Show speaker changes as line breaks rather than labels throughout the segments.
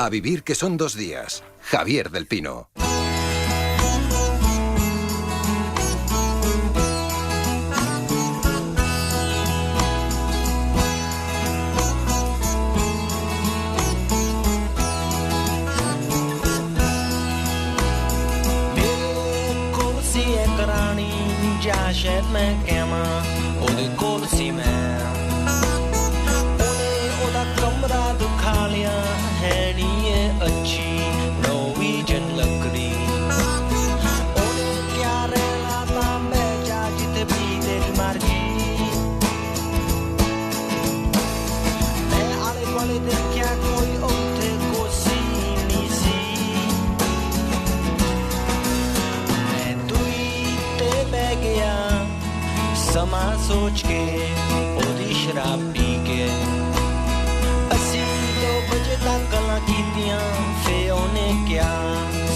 A vivir que son 2 días. Javier del Pino.
शायद मैं कहमा ओदे कोल सी मैं ओने ओदा कमरा दुखा लिया है नी ये अच्छी नॉर्वेजियन लकड़ी ओने क्या रहना था मैं जा जिते भी देख मर्जी मैं आले वाले देखा कोई उठे कोसी नी सी मैं दुई ते बह गया समा सोच के ओदी शराब पी के असी 2 बजे तक गल्लां कीतियां फे ओने क्या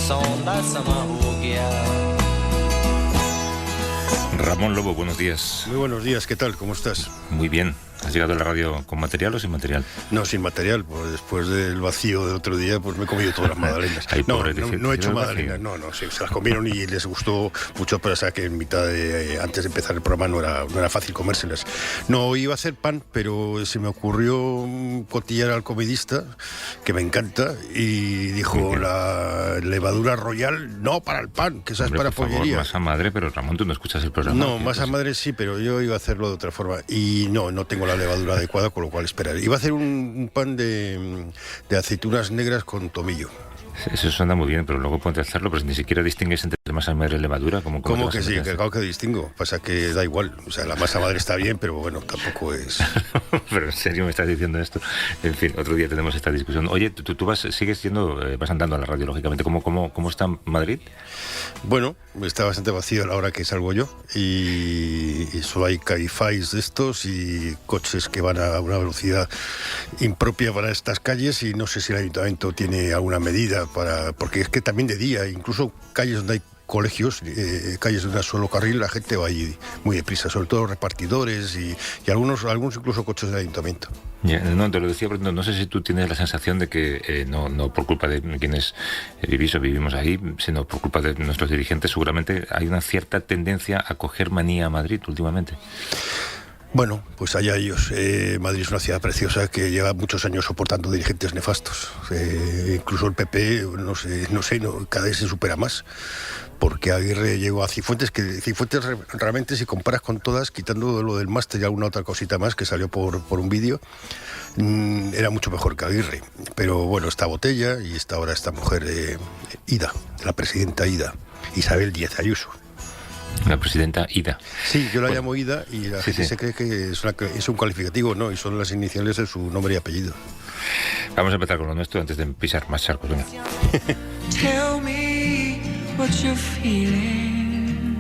सौन दा समा हो गया।
Ramón Lobo, buenos días.
Muy buenos días, ¿qué tal? ¿Cómo estás?
Muy bien. ¿Has llegado a la radio con material o sin material?
No, sin material, pues después del vacío de otro día, pues me he comido todas las magdalenas.
Ay,
no,
pobre,
no he hecho magdalenas, no, sí, se las comieron y les gustó mucho, pero o sea que en mitad de, antes de empezar el programa no era fácil comérselas. No, iba a hacer pan, pero se me ocurrió cotillar al comidista, que me encanta, y dijo, la levadura royal, no para el pan, que esa es para pollería.
Masa madre, pero Ramón, tú no escuchas el programa.
No, masa madre sí, pero yo iba a hacerlo de otra forma, y no tengo la levadura adecuada, con lo cual esperaré. Iba a hacer un pan de aceitunas negras con tomillo.
Eso suena muy bien, pero luego ponte a hacerlo, pero ni siquiera distingues entre masa madre y levadura.
¿Cómo que sí? Que claro que distingo. Pasa que da igual. O sea, la masa madre está bien, pero bueno, tampoco es...
Pero en serio me estás diciendo esto. En fin, otro día tenemos esta discusión. Oye, tú sigues yendo, vas andando a la radio, lógicamente. ¿Cómo está Madrid?
Bueno, está bastante vacío a la hora que salgo yo. Y solo hay Cabifys de estos y coches que van a una velocidad impropia para estas calles. Y no sé si el ayuntamiento tiene alguna medida porque es que también de día, incluso calles donde hay colegios, calles de un solo carril, la gente va ahí muy deprisa, sobre todo repartidores y algunos incluso coches del ayuntamiento.
No, te lo decía, pero no sé si tú tienes la sensación de que no por culpa de quienes vivís o vivimos ahí, sino por culpa de nuestros dirigentes, seguramente hay una cierta tendencia a coger manía a Madrid últimamente.
Bueno, pues allá ellos. Madrid es una ciudad preciosa que lleva muchos años soportando dirigentes nefastos. Incluso el PP, no sé, cada vez se supera más. Porque Aguirre llegó a Cifuentes, que Cifuentes realmente, si comparas con todas, quitando lo del máster y alguna otra cosita más que salió por un vídeo, era mucho mejor que Aguirre. Pero bueno, esta Botella y ahora esta mujer, Ida, la presidenta Ida, Isabel Díaz Ayuso.
La presidenta Ida.
Sí, yo la llamo Ida y la gente se cree que es un calificativo, ¿no? Y son las iniciales de su nombre y apellido.
Vamos a empezar con lo nuestro antes de pisar más charcos. Venga.
Tell me what you're feeling.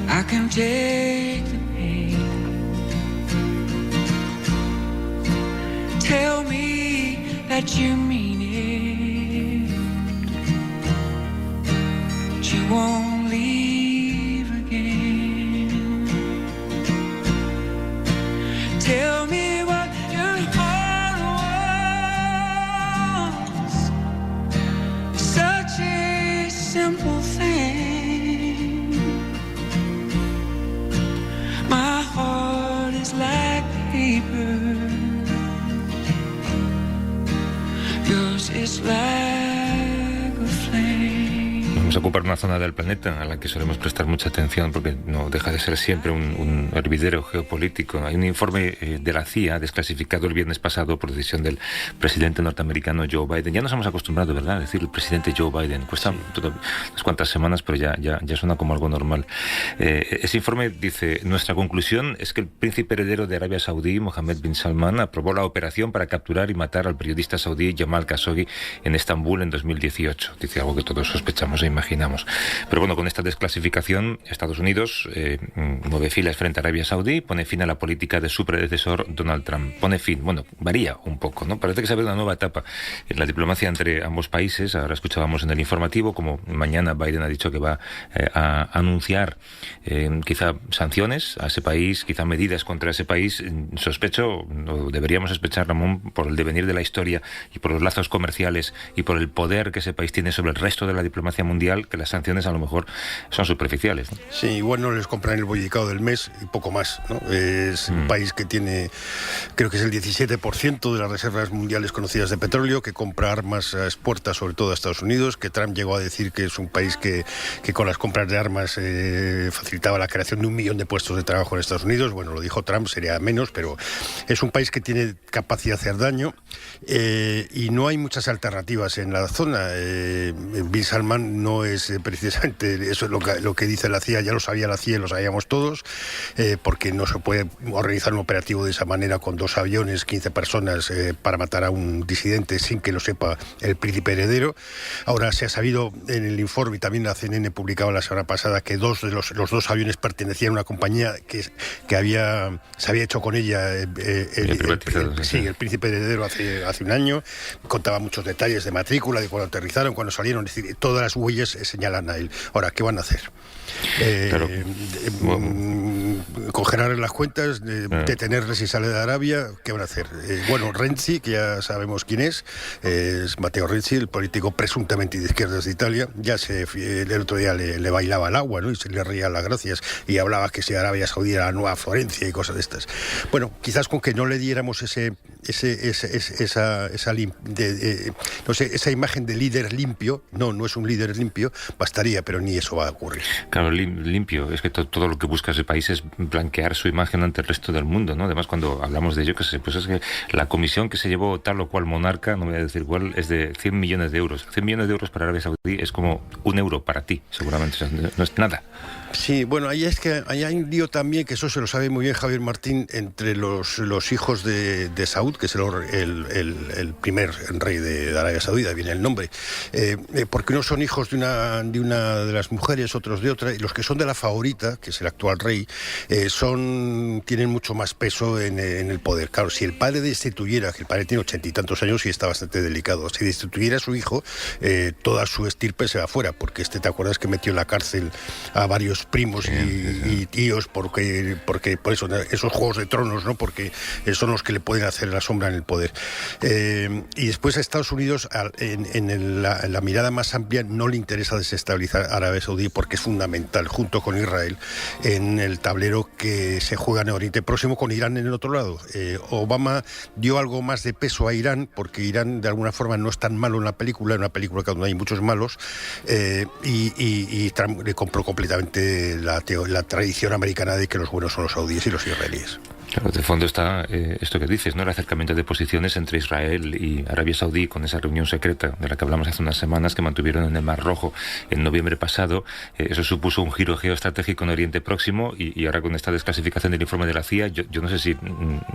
I can take the pain. Tell me that you mean it. You won't leave again. Tell me what your heart wants. Such a simple thing. My heart is like paper. Yours is like a flame.
Vamos a ocupar una zona del planeta a la que solemos prestar mucha atención porque no deja de ser siempre un hervidero geopolítico. Hay un informe de la CIA desclasificado el viernes pasado por decisión del presidente norteamericano Joe Biden. Ya nos hemos acostumbrado, ¿verdad?, a decir el presidente Joe Biden. Cuesta unas cuantas semanas, pero ya suena como algo normal. Ese informe dice: nuestra conclusión es que el príncipe heredero de Arabia Saudí, Mohammed bin Salman, aprobó la operación para capturar y matar al periodista saudí Jamal Khashoggi en Estambul en 2018. Dice algo que todos sospechamos e imaginamos. imaginamos. Pero bueno, con esta desclasificación, Estados Unidos mueve filas frente a Arabia Saudí, pone fin a la política de su predecesor Donald Trump. Pone fin, bueno, varía un poco, ¿no? Parece que se abre una nueva etapa en la diplomacia entre ambos países. Ahora escuchábamos en el informativo como mañana Biden ha dicho que va a anunciar quizá sanciones a ese país, quizá medidas contra ese país. Sospecho, o deberíamos sospechar, Ramón, por el devenir de la historia y por los lazos comerciales y por el poder que ese país tiene sobre el resto de la diplomacia mundial, que las sanciones a lo mejor son superficiales, ¿no?
Sí, igual no les compran el bollicao del mes y poco más, ¿no? Es un país que tiene, creo que es el 17% de las reservas mundiales conocidas de petróleo, que compra armas a expuertas, sobre todo a Estados Unidos, que Trump llegó a decir que es un país que con las compras de armas facilitaba la creación de 1 millón de puestos de trabajo en Estados Unidos. Bueno, lo dijo Trump, sería menos, pero es un país que tiene capacidad de hacer daño y no hay muchas alternativas en la zona. Bin Salman no es precisamente, eso es lo que dice la CIA, ya lo sabía la CIA, lo sabíamos todos, porque no se puede organizar un operativo de esa manera con 2 aviones, 15 personas para matar a un disidente sin que lo sepa el príncipe heredero. Ahora se ha sabido en el informe, y también la CNN publicaba la semana pasada, que los 2 aviones pertenecían a una compañía que se había hecho con ella el príncipe heredero hace un año. Contaba muchos detalles de matrícula, de cuando aterrizaron, cuando salieron, es decir, todas las huellas señalan a él. Ahora, ¿qué van a hacer?
Claro.
Congelar las cuentas, detenerle si sale de Arabia, ¿qué van a hacer? Renzi, que ya sabemos quién es Matteo Renzi, el político presuntamente de izquierdas de Italia, ya el otro día le bailaba al agua, ¿no? Y se le reía las gracias y hablaba que si Arabia Saudí era la nueva Florencia y cosas de estas. Bueno, quizás con que no le diéramos esa imagen de líder limpio, no es un líder limpio, bastaría, pero ni eso va a ocurrir.
Claro, limpio, es que todo lo que busca ese país es blanquear su imagen ante el resto del mundo, ¿no? Además, cuando hablamos de ello, pues es que la comisión que se llevó tal o cual monarca, no voy a decir cuál, es de 100 millones de euros. 100 millones de euros para Arabia Saudí es como 1 euro para ti, seguramente, o sea, no es nada.
Sí, bueno, ahí hay un lío también, que eso se lo sabe muy bien Javier Martín, entre los hijos de Saud, que es el primer rey de Arabia Saudí, viene el nombre, porque unos son hijos de una de las mujeres, otros de otra, y los que son de la favorita, que es el actual rey, tienen mucho más peso en el poder. Claro, si el padre destituyera, que el padre tiene 80 y tantos años y está bastante delicado, si destituyera a su hijo, toda su estirpe se va fuera, porque ¿te acuerdas que metió en la cárcel a varios primos y tíos porque por eso, esos juegos de tronos, ¿no? Porque son los que le pueden hacer la sombra en el poder. Y después a Estados Unidos, en la mirada más amplia, no le interesa desestabilizar a Arabia Saudí, porque es fundamental, junto con Israel, en el tablero que se juega en el Oriente Próximo, con Irán en el otro lado. Obama dio algo más de peso a Irán, porque Irán de alguna forma no es tan malo en una película donde hay muchos malos, y Trump le compró completamente la tradición americana de que los buenos son los saudíes y los israelíes.
Claro, de fondo está esto que dices, ¿no? El acercamiento de posiciones entre Israel y Arabia Saudí, con esa reunión secreta de la que hablamos hace unas semanas que mantuvieron en el Mar Rojo en noviembre pasado. Eso supuso un giro geoestratégico en Oriente Próximo y ahora con esta desclasificación del informe de la CIA, yo no sé si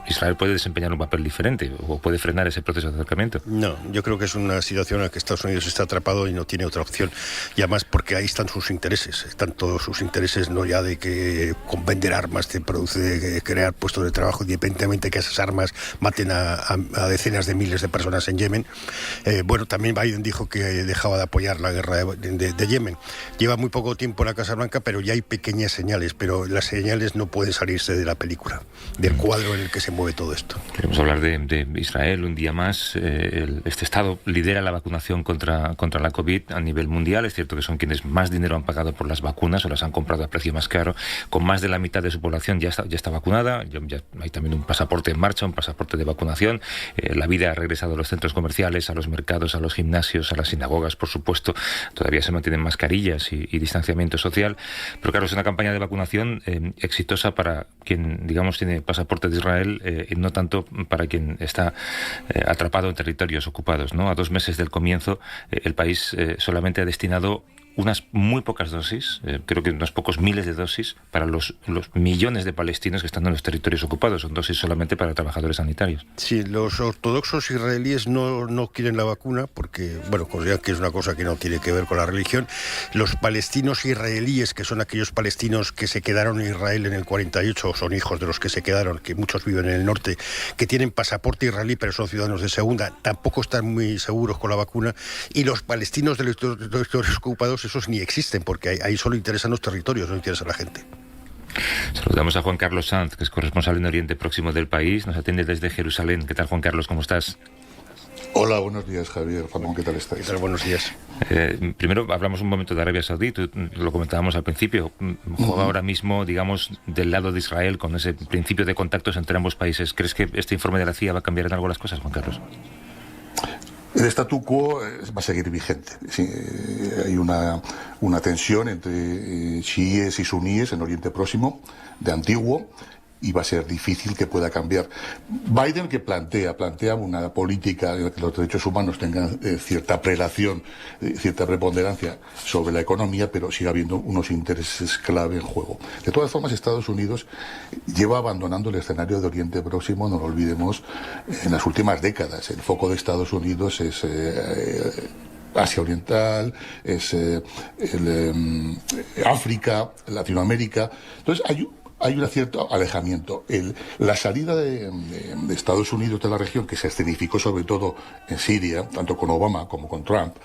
Israel puede desempeñar un papel diferente o puede frenar ese proceso de acercamiento.
No, yo creo que es una situación en la que Estados Unidos está atrapado y no tiene otra opción. Y además porque ahí están sus intereses. Están todos sus intereses, no ya de que con vender armas te produce de crear puestos de trabajo, independientemente que esas armas maten a decenas de miles de personas en Yemen. También Biden dijo que dejaba de apoyar la guerra de Yemen. Lleva muy poco tiempo en la Casa Blanca, pero ya hay pequeñas señales, pero las señales no pueden salirse de la película, del cuadro en el que se mueve todo esto.
Queremos hablar de Israel un día más. Este Estado lidera la vacunación contra la COVID a nivel mundial. Es cierto que son quienes más dinero han pagado por las vacunas o las han comprado a precio más caro. Con más de la mitad de su población ya está vacunada. Ya hay también un pasaporte en marcha, un pasaporte de vacunación. La vida ha regresado a los centros comerciales, a los mercados, a los gimnasios, a las sinagogas, por supuesto. Todavía se mantienen mascarillas y distanciamiento social. Pero claro, es una campaña de vacunación exitosa para quien, digamos, tiene pasaporte de Israel y no tanto para quien está atrapado en territorios ocupados, ¿no? A 2 meses del comienzo, el país solamente ha destinado unas muy pocas dosis, creo que unos pocos miles de dosis, para los millones de palestinos que están en los territorios ocupados. Son dosis solamente para trabajadores sanitarios.
Sí, los ortodoxos israelíes no quieren la vacuna porque, bueno, consideran que es una cosa que no tiene que ver con la religión. Los palestinos israelíes, que son aquellos palestinos que se quedaron en Israel en el 48, son hijos de los que se quedaron, que muchos viven en el norte, que tienen pasaporte israelí pero son ciudadanos de segunda, tampoco están muy seguros con la vacuna. Y los palestinos de los territorios ocupados, esos ni existen, porque ahí solo interesan los territorios, no interesa a la gente.
Saludamos a Juan Carlos Sanz, que es corresponsal en Oriente Próximo del país. Nos atiende desde Jerusalén. ¿Qué tal, Juan Carlos? ¿Cómo estás?
Hola, buenos días, Javier. Ramón, ¿qué tal estáis?
¿Qué tal? Buenos días.
Primero hablamos un momento de Arabia Saudí. Tú, lo comentábamos al principio. Juega ahora mismo, digamos, del lado de Israel, con ese principio de contactos entre ambos países. ¿Crees que este informe de la CIA va a cambiar en algo las cosas, Juan Carlos?
El statu quo va a seguir vigente. Sí, hay una tensión entre chiíes y suníes en Oriente Próximo, de antiguo, y va a ser difícil que pueda cambiar. Biden, que plantea una política en la que los derechos humanos tengan cierta prelación, cierta preponderancia sobre la economía, pero sigue habiendo unos intereses clave en juego. De todas formas, Estados Unidos lleva abandonando el escenario de Oriente Próximo, no lo olvidemos, en las últimas décadas. El foco de Estados Unidos es Asia Oriental, es África, Latinoamérica. Entonces hay un cierto alejamiento. La salida de Estados Unidos de la región, que se escenificó sobre todo en Siria, tanto con Obama como con Trump,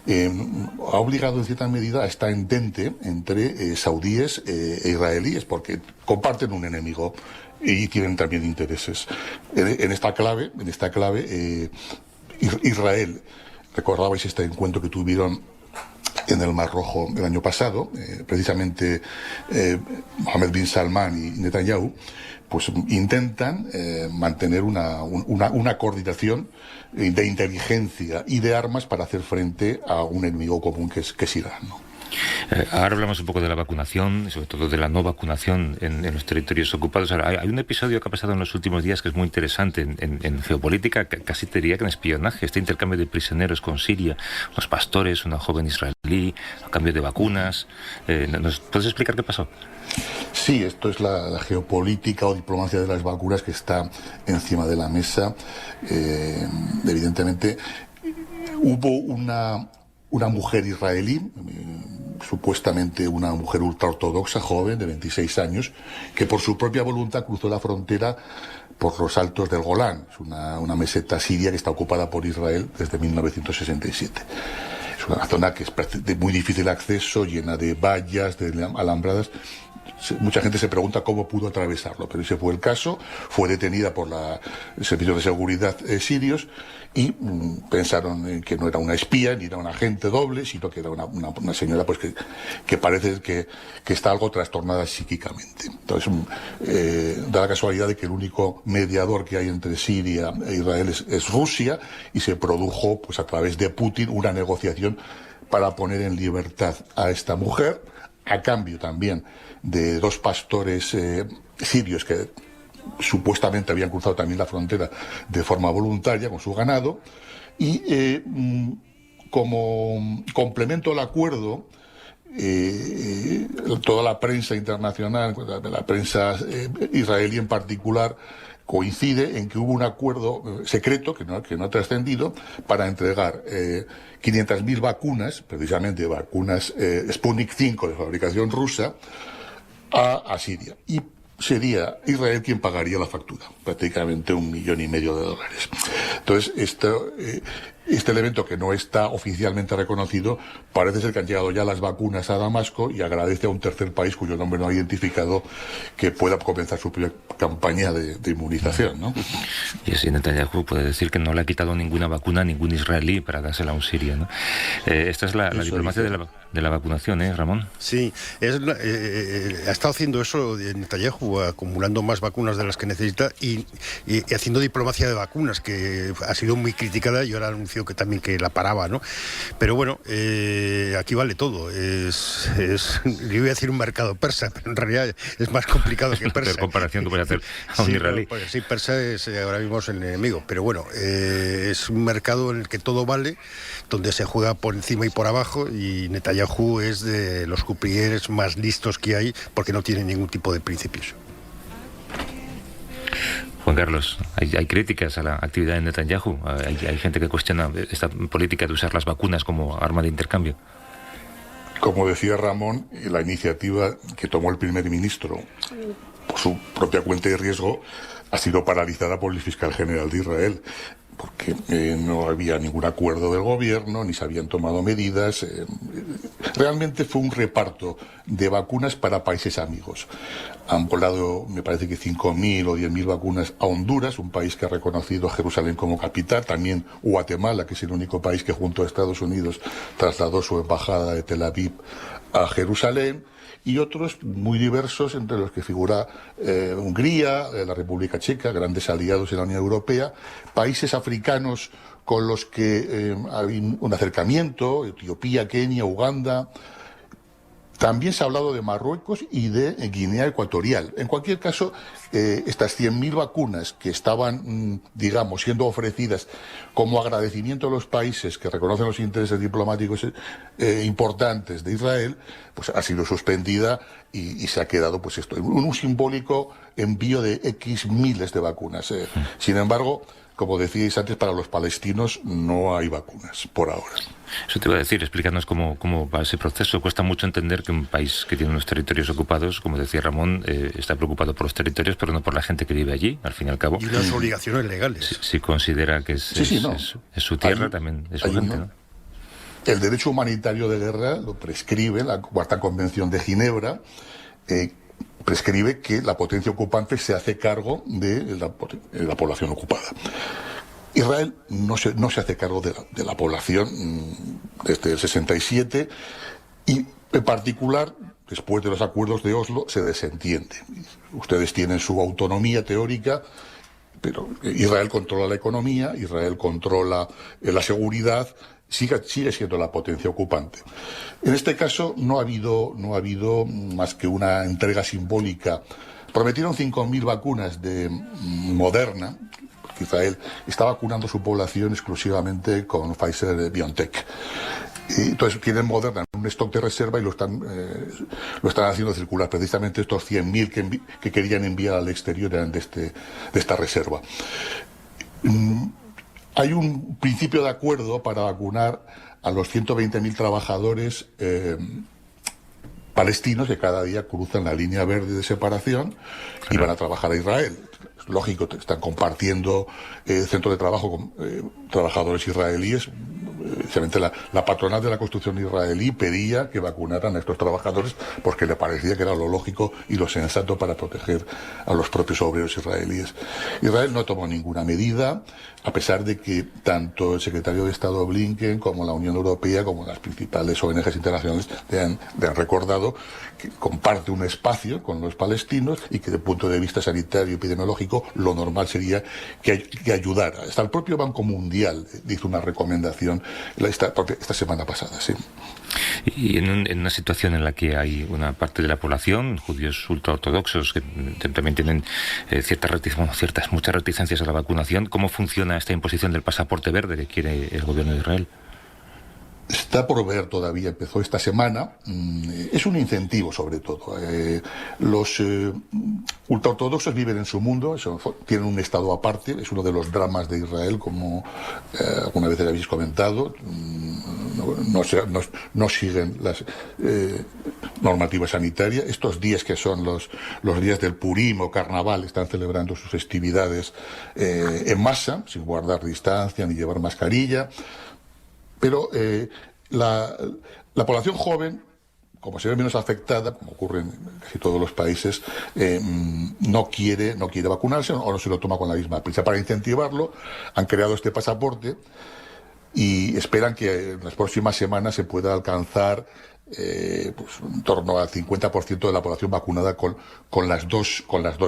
ha obligado en cierta medida a esta entente entre saudíes e israelíes, porque comparten un enemigo y tienen también intereses. En esta clave, Israel, recordabais este encuentro que tuvieron en el Mar Rojo el año pasado, precisamente Mohammed bin Salman y Netanyahu, pues intentan mantener una coordinación de inteligencia y de armas para hacer frente a un enemigo común que es Irán, ¿no?
Ahora hablamos un poco de la vacunación, sobre todo de la no vacunación en los territorios ocupados. Ahora, hay un episodio que ha pasado en los últimos días que es muy interesante en geopolítica, casi te diría que en espionaje, este intercambio de prisioneros con Siria, unos pastores, una joven israelí, a cambio de vacunas. ¿Nos puedes explicar qué pasó?
Sí, esto es la geopolítica o diplomacia de las vacunas que está encima de la mesa. Evidentemente, hubo una mujer israelí, supuestamente una mujer ultraortodoxa, joven, de 26 años, que por su propia voluntad cruzó la frontera por los altos del Golán. Es una meseta siria que está ocupada por Israel desde 1967. Es una zona que es de muy difícil acceso, llena de vallas, de alambradas. Mucha gente se pregunta cómo pudo atravesarlo, pero ese fue el caso. Fue detenida por el servicio de seguridad sirios y pensaron que no era una espía ni era un agente doble, sino que era una señora pues que parece que está algo trastornada psíquicamente. Entonces da la casualidad de que el único mediador que hay entre Siria e Israel es Rusia, y se produjo pues a través de Putin una negociación para poner en libertad a esta mujer, a cambio también de dos pastores sirios que supuestamente habían cruzado también la frontera de forma voluntaria con su ganado, y como complemento al acuerdo, toda la prensa internacional, la prensa israelí en particular, coincide en que hubo un acuerdo secreto que no ha trascendido para entregar 500.000 vacunas, precisamente vacunas Sputnik 5 de fabricación rusa, a Siria. Y sería Israel quien pagaría la factura, prácticamente $1,5 millones. Entonces, este elemento, que no está oficialmente reconocido, parece ser que han llegado ya las vacunas a Damasco, y agradece a un tercer país cuyo nombre no ha identificado que pueda comenzar su propia campaña de inmunización, ¿no?
Y así Netanyahu puede decir que no le ha quitado ninguna vacuna a ningún israelí para dársela a un sirio, ¿no? Esta es la diplomacia de la vacunación, Ramón.
Sí, ha estado haciendo eso Netanyahu, acumulando más vacunas de las que necesita y haciendo diplomacia de vacunas, que ha sido muy criticada, y ahora ha anunciado anunció que también que la paraba, ¿no? Pero bueno, aquí vale todo. Yo iba a decir un mercado persa, pero en realidad es más complicado que persa.
¿Qué comparación tú puedes hacer a un israelí?
Pues sí, persa es ahora mismo el enemigo, pero bueno, es un mercado en el que todo vale, donde se juega por encima y por abajo, y Netanyahu es de los croupiers más listos que hay, porque no tiene ningún tipo de principios.
Juan Carlos, hay críticas a la actividad de Netanyahu. Hay gente que cuestiona esta política de usar las vacunas como arma de intercambio.
Como decía Ramón, la iniciativa que tomó el primer ministro por su propia cuenta y riesgo ha sido paralizada por el fiscal general de Israel, porque no había ningún acuerdo del gobierno, ni se habían tomado medidas. Realmente fue un reparto de vacunas para países amigos. Han volado, me parece que 5.000 o 10.000 vacunas a Honduras, un país que ha reconocido a Jerusalén como capital. También Guatemala, que es el único país que junto a Estados Unidos trasladó su embajada de Tel Aviv a Jerusalén. Y otros muy diversos, entre los que figura Hungría, la República Checa, grandes aliados en la Unión Europea, países africanos con los que hay un acercamiento, Etiopía, Kenia, Uganda. También se ha hablado de Marruecos y de Guinea Ecuatorial. En cualquier caso, estas 100.000 vacunas que estaban, digamos, siendo ofrecidas como agradecimiento a los países que reconocen los intereses diplomáticos importantes de Israel, pues ha sido suspendida y se ha quedado, pues esto, un simbólico envío de X miles de vacunas. Sin embargo, como decíais antes, para los palestinos no hay vacunas por ahora.
Eso te iba a decir, explícanos cómo va ese proceso. Cuesta mucho entender que un país que tiene unos territorios ocupados, como decía Ramón, está preocupado por los territorios, pero no por la gente que vive allí, al fin y al cabo.
Y unas obligaciones legales.
Si considera que es su tierra, también es su gente, ¿no?
El derecho humanitario de guerra lo prescribe la Cuarta Convención de Ginebra, prescribe que la potencia ocupante se hace cargo de la población ocupada. Israel no se hace cargo de la población desde el 67 y en particular después de los acuerdos de Oslo se desentiende. Ustedes tienen su autonomía teórica, pero Israel controla la economía, Israel controla la seguridad, sigue siendo la potencia ocupante. En este caso no ha habido más que una entrega simbólica. Prometieron 5.000 vacunas de Moderna. Israel está vacunando su población exclusivamente con Pfizer-BioNTech. Entonces tienen Moderna en un stock de reserva y lo están haciendo circular. Precisamente estos 100.000 que querían enviar al exterior eran de esta reserva. Hay un principio de acuerdo para vacunar a los 120.000 trabajadores palestinos que cada día cruzan la línea verde de separación y van a trabajar a Israel. Es lógico, están compartiendo centro de trabajo con trabajadores israelíes. Precisamente la patronal de la construcción israelí pedía que vacunaran a estos trabajadores porque le parecía que era lo lógico y lo sensato para proteger a los propios obreros israelíes. Israel no tomó ninguna medida, a pesar de que tanto el secretario de Estado Blinken como la Unión Europea, como las principales ONGs internacionales le han recordado que comparte un espacio con los palestinos y que desde el punto de vista sanitario y epidemiológico lo normal sería que ayudara. Hasta el propio Banco Mundial hizo una recomendación esta semana pasada, sí.
Y en una situación en la que hay una parte de la población, judíos ultraortodoxos, que también tienen muchas reticencias a la vacunación, ¿cómo funciona esta imposición del pasaporte verde que quiere el gobierno de Israel?
Está por ver todavía, empezó esta semana. Es un incentivo sobre todo. Los ultraortodoxos viven en su mundo, tienen un estado aparte, es uno de los dramas de Israel, como alguna vez habéis comentado. No siguen las normativas sanitarias. Estos días que son los días del Purim o Carnaval están celebrando sus festividades en masa, sin guardar distancia ni llevar mascarilla. Pero la población joven, como se ve menos afectada, como ocurre en casi todos los países, no quiere vacunarse o no se lo toma con la misma prisa. Para incentivarlo, han creado este pasaporte y esperan que en las próximas semanas se pueda alcanzar en torno al 50% de la población vacunada con las dos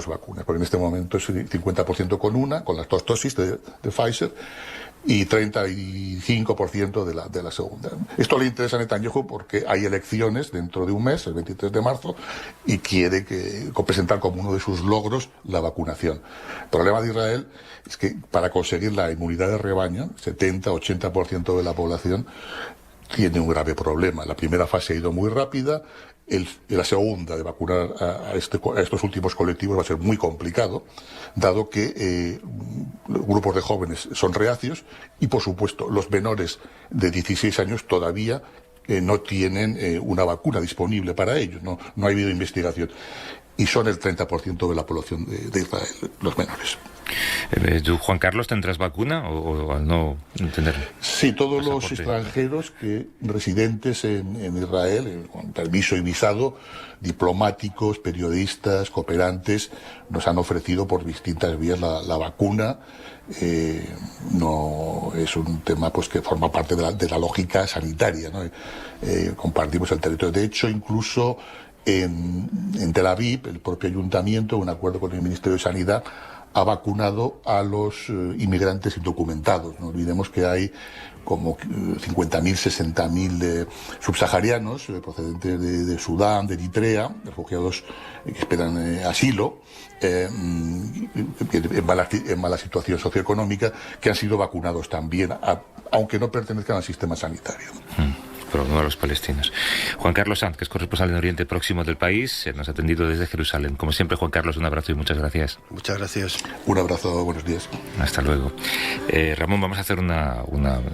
vacunas, porque en este momento es 50% con las dos dosis de Pfizer. y 35% de la segunda. Esto le interesa a Netanyahu porque hay elecciones dentro de un mes, el 23 de marzo, y quiere presentar como uno de sus logros la vacunación. El problema de Israel es que para conseguir la inmunidad de rebaño, 70-80% de la población tiene un grave problema. La primera fase ha ido muy rápida. La segunda, de vacunar a estos últimos colectivos, va a ser muy complicado, dado que grupos de jóvenes son reacios y, por supuesto, los menores de 16 años todavía no tienen una vacuna disponible para ellos. No ha habido investigación. Y son el 30% de la población de Israel, los menores.
¿Tú, Juan Carlos, tendrás vacuna o al no tener?
Sí, todos los extranjeros residentes en Israel, con permiso y visado, diplomáticos, periodistas, cooperantes, nos han ofrecido por distintas vías la vacuna. No es un tema pues que forma parte de la lógica sanitaria, ¿no? Compartimos el territorio. De hecho, incluso en Tel Aviv, el propio ayuntamiento, en acuerdo con el Ministerio de Sanidad, ha vacunado a los inmigrantes indocumentados. No olvidemos que hay como 50.000, 60.000 subsaharianos procedentes de Sudán, de Eritrea, refugiados que esperan asilo, en mala situación socioeconómica, que han sido vacunados también, aunque no pertenezcan al sistema sanitario.
Pero no a los palestinos. Juan Carlos Sanz, que es corresponsal en Oriente Próximo del país, nos ha atendido desde Jerusalén. Como siempre, Juan Carlos, un abrazo y muchas gracias.
Muchas gracias.
Un abrazo, buenos días.
Hasta luego. Ramón, vamos a hacer una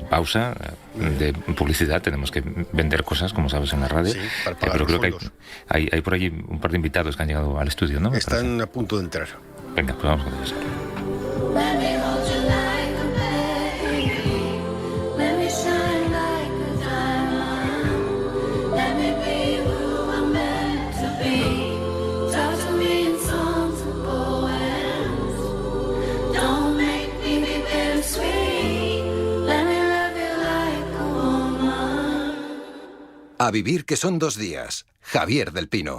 pausa de publicidad. Tenemos que vender cosas, como sabes, en la radio.
Sí, para pagar
pero
los
creo
fondos.
que hay por allí un par de invitados que han llegado al estudio, ¿no?
Están a punto de entrar.
Venga, pues vamos con ellos.
Let me hold you like a baby. Let me shine like a diamond. Let me be who I'm meant to be. Talk to me in songs and poems. Don't make me be bittersweet. Let me love you like a woman.
A vivir que son 2 días. Javier del Pino.